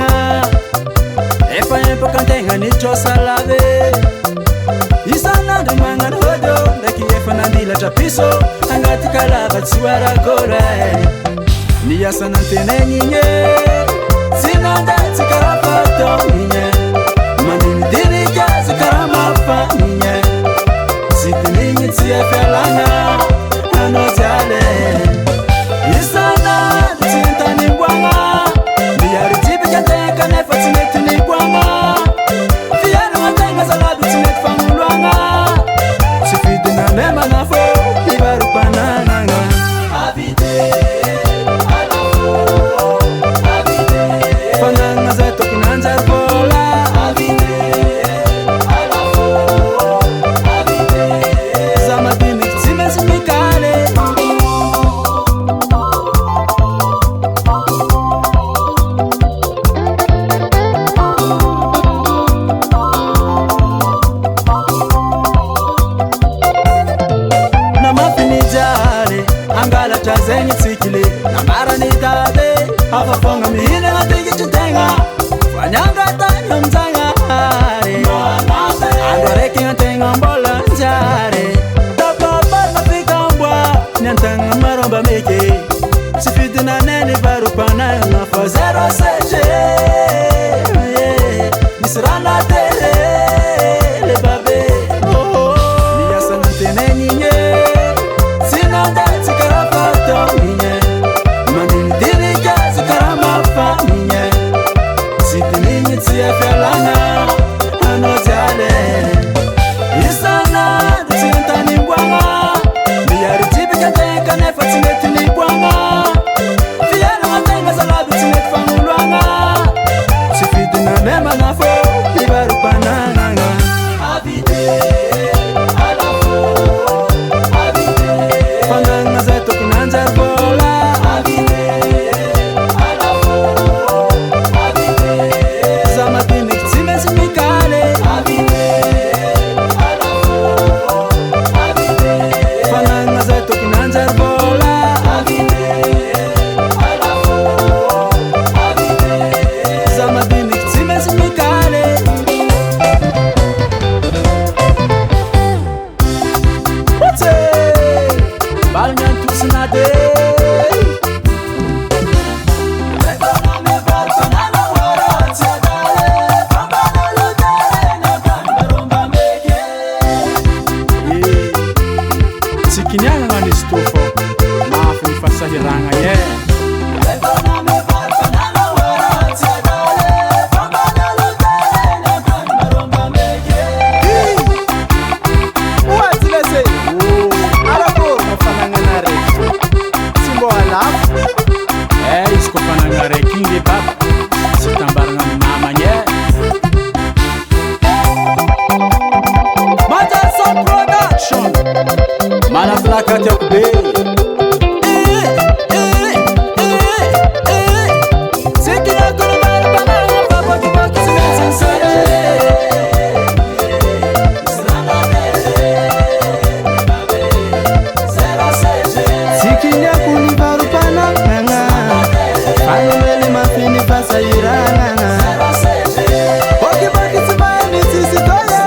nanga epa kantenga nicho salave isana ndimanga hodo ndaki efa nandila chapiso angati kalava tsiwara kora ni yasana tene ninye sinanda tsikarapato ninye manini dini kazi karamafa ninye sitininyi tsiyefelana anozale isana tsintani bwanga ndiyari tibika teka nefa tsinetini bwanga fiyana watenga salabi tsinetfangulwanga sifidina nema nafo ibarupanananga abide fananga zeto kinanja vola abide zamadini tsimezimikale namafinijale angala tazenyi tsikile namara nitabe afafonga mihine ngatiki chitenga fanyanga tanyo mzanga hare andwareki ngatenga mbola njare tapapa nafika mbwa nyantanga maromba meke sifiti na neni barupana nafa zero seje nisirana tere le babe niyasa nantene ninye sinanda tsikarapato ninye manini dini kazi karamafa ninye sitininyi tsiyefelana anozale isana tsintani bwanga ndiyari tibika teka nefa tsinetini bwanga fiyana watenga salabi tsinetfangulwanga sifidina nema nafo ibarupanananga abide fananga zeto kinanja vola zamadini tsimezimikale fananga zeto kinanja vola zamadini tsimezimikale What's Balnyantusinade sikinyanga ngani stofo maafini fasahiranga ye Mana plaka tekbe sikina kono mara bana papa kibaki sinsaje sikina kuni baru pananga fanele mafini fasayiranga okibaki simani sisitoya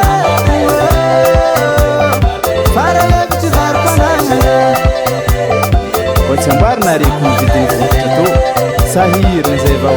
Chambar nari kunjidin kuchato sahir nzeva